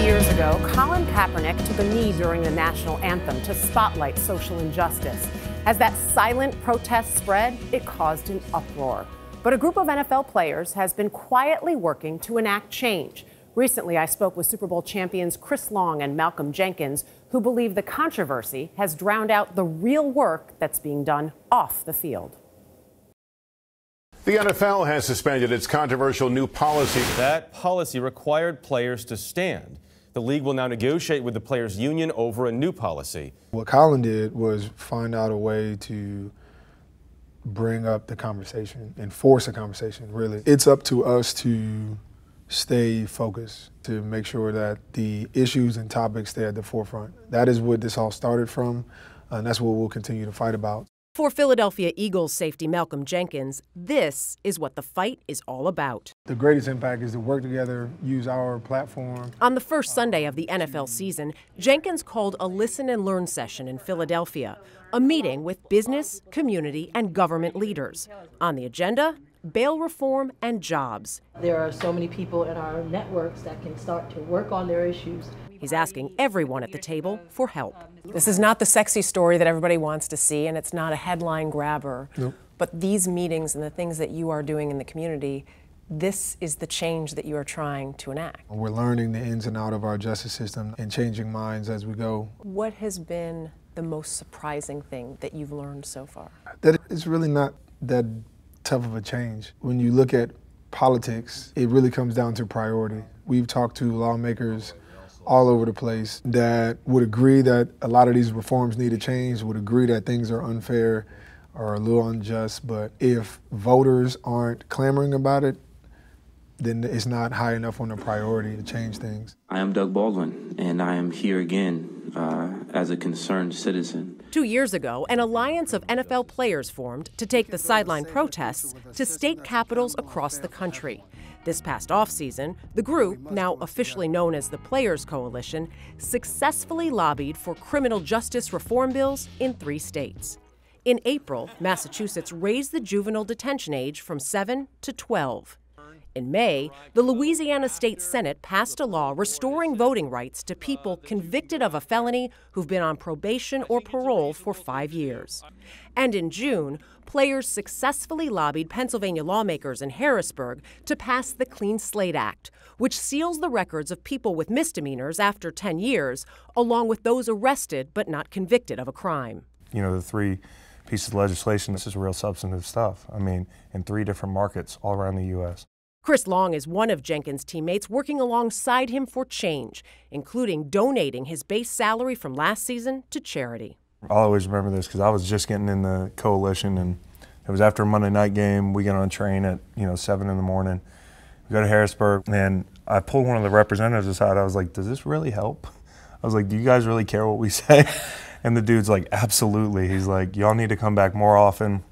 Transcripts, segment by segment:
years ago, Colin Kaepernick took a knee during the national anthem to spotlight social injustice. As that silent protest spread, it caused an uproar. But a group of NFL players has been quietly working to enact change. Recently, I spoke with Super Bowl champions Chris Long and Malcolm Jenkins, who believe the controversy has drowned out the real work that's being done off the field. The NFL has suspended its controversial new policy. That policy required players to stand. The league will now negotiate with the players' union over a new policy. What Colin did was find out a way to bring up the conversation and force a conversation, really. It's up to us to stay focused, to make sure that the issues and topics stay at the forefront. That is what this all started from, and that's what we'll continue to fight about. For Philadelphia Eagles safety Malcolm Jenkins, this is what the fight is all about. The greatest impact is to work together, use our platform. On the first Sunday of the NFL season, Jenkins called a listen and learn session in Philadelphia, a meeting with business, community, and government leaders. On the agenda, bail reform and jobs. There are so many people in our networks that can start to work on their issues. He's asking everyone at the table for help. This is not the sexy story that everybody wants to see, and it's not a headline grabber. Nope. But these meetings and the things that you are doing in the community, this is the change that you are trying to enact. We're learning the ins and outs of our justice system and changing minds as we go. What has been the most surprising thing that you've learned so far? That it's really not that tough of a change. When you look at politics, it really comes down to priority. We've talked to lawmakers all over the place that would agree that a lot of these reforms need to change, would agree that things are unfair or a little unjust, but if voters aren't clamoring about it, then it's not high enough on the priority to change things. I am Doug Baldwin, and I am here again as a concerned citizen. 2 years ago, an alliance of NFL players formed to take the sideline protests to state capitals across the country. This past offseason, the group, now officially known as the Players Coalition, successfully lobbied for criminal justice reform bills in 3 states. In April, Massachusetts raised the juvenile detention age from 7 to 12. In May, the Louisiana State Senate passed a law restoring voting rights to people convicted of a felony who've been on probation or parole for 5 years. And in June, players successfully lobbied Pennsylvania lawmakers in Harrisburg to pass the Clean Slate Act, which seals the records of people with misdemeanors after 10 years, along with those arrested but not convicted of a crime. You know, the 3 pieces of legislation, this is real substantive stuff. I mean, in 3 different markets all around the U.S. Chris Long is one of Jenkins' teammates working alongside him for change, including donating his base salary from last season to charity. I'll always remember this because I was just getting in the coalition, and it was after a Monday night game. We get on a train at 7 in the morning. We go to Harrisburg, and I pulled one of the representatives aside. I was like, "Does this really help?" I was like, "Do you guys really care what we say?" And the dude's like, "Absolutely." He's like, "Y'all need to come back more often.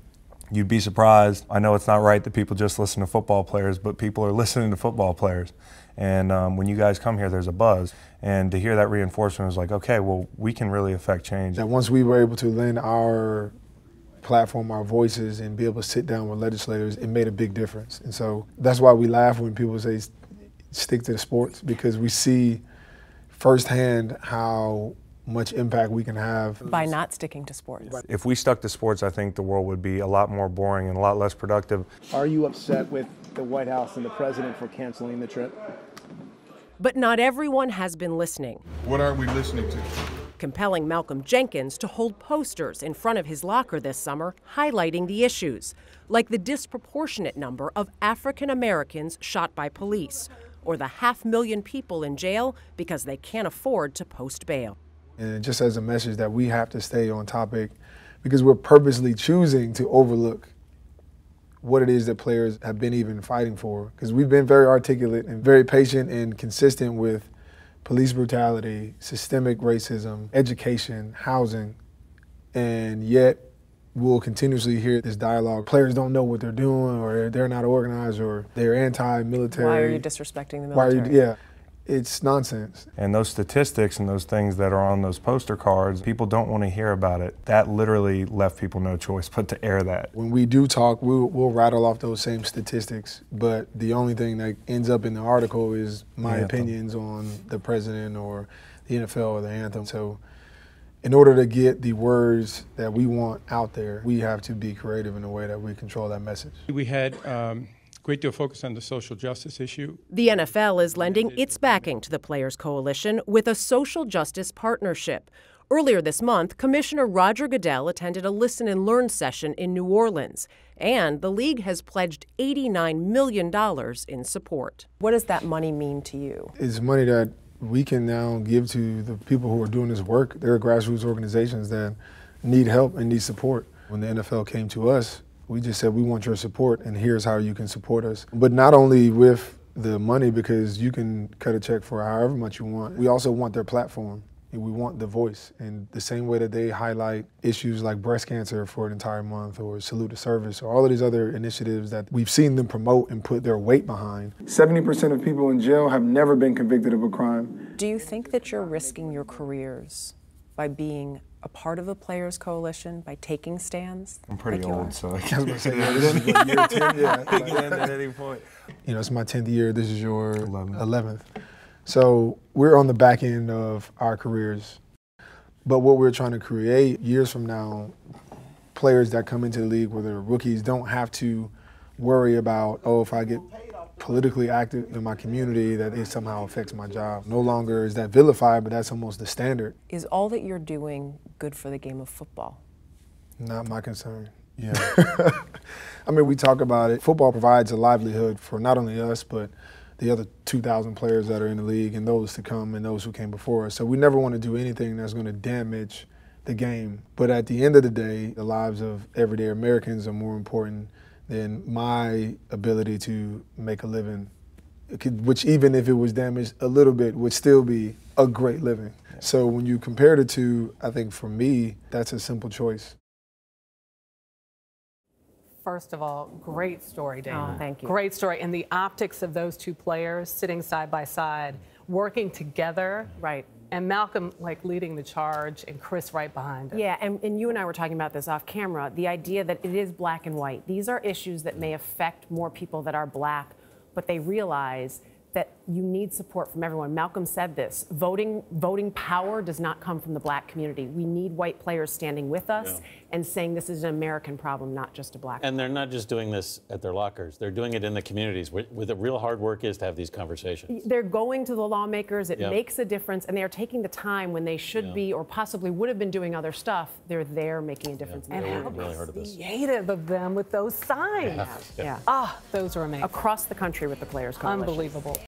You'd be surprised. I know it's not right that people just listen to football players, but people are listening to football players. And when you guys come here, there's a buzz." And to hear that reinforcement was like, okay, well, we can really affect change. That once we were able to lend our platform, our voices, and be able to sit down with legislators, it made a big difference. And so that's why we laugh when people say stick to the sports, because we see firsthand how much impact we can have by not sticking to sports. If we stuck to sports, I think the world would be a lot more boring and a lot less productive. Are you upset with the White House and the president for canceling the trip? But not everyone has been listening. What are we listening to? Compelling Malcolm Jenkins to hold posters in front of his locker this summer highlighting the issues, like the disproportionate number of African Americans shot by police, or the 500,000 people in jail because they can't afford to post bail. And just as a message that we have to stay on topic, because we're purposely choosing to overlook what it is that players have been even fighting for. Because we've been very articulate and very patient and consistent with police brutality, systemic racism, education, housing, and yet we'll continuously hear this dialogue. Players don't know what they're doing, or they're not organized, or they're anti-military. Why are you disrespecting the military? It's nonsense. And those statistics and those things that are on those poster cards, people don't want to hear about it. That literally left people no choice but to air that. When we do talk, we'll rattle off those same statistics, but the only thing that ends up in the article is my opinions on the president or the NFL or the anthem. So in order to get the words that we want out there, we have to be creative in a way that we control that message. We had great deal of focus on the social justice issue. The NFL is lending its backing to the Players Coalition with a social justice partnership. Earlier this month, Commissioner Roger Goodell attended a listen and learn session in New Orleans, and the league has pledged $89 million in support. What does that money mean to you? It's money that we can now give to the people who are doing this work. There are grassroots organizations that need help and need support. When the NFL came to us, we just said, we want your support, and here's how you can support us. But not only with the money, because you can cut a check for however much you want. We also want their platform. We want the voice. And the same way that they highlight issues like breast cancer for an entire month, or Salute to Service, or all of these other initiatives that we've seen them promote and put their weight behind. 70% of people in jail have never been convicted of a crime. Do you think that you're risking your careers by being a part of the Players Coalition, by taking stands? I'm pretty old, so I was going to say, this is your year 10, at any point. You know, it's my 10th year. This is your 11th. So we're on the back end of our careers. But what we're trying to create years from now, players that come into the league, whether rookies, don't have to worry about, oh, if I get politically active in my community, that it somehow affects my job. No longer is that vilified, but that's almost the standard. Is all that you're doing good for the game of football? Not my concern. Yeah. I mean, we talk about it. Football provides a livelihood for not only us, but the other 2,000 players that are in the league and those to come and those who came before us. So we never want to do anything that's going to damage the game. But at the end of the day, the lives of everyday Americans are more important than my ability to make a living, which even if it was damaged a little bit would still be a great living. So when you compare the two, I think for me, that's a simple choice. First of all, great story, Dana. Oh, thank you. Great story. And the optics of those two players sitting side by side, working together. Right. And Malcolm leading the charge and Chris right behind him. Yeah, and you and I were talking about this off camera, the idea that it is black and white. These are issues that may affect more people that are black, but they realize that you need support from everyone. Malcolm said this, voting power does not come from the black community. We need white players standing with us and saying this is an American problem, not just a black problem. And they're not just doing this at their lockers. They're doing it in the communities where the real hard work is to have these conversations. They're going to the lawmakers. It makes a difference, and they are taking the time when they should be or possibly would have been doing other stuff. They're there making a difference. And how really heard of this. creative of them with those signs. Yeah. Ah, those are amazing. Across the country with the Players Coalition. Unbelievable.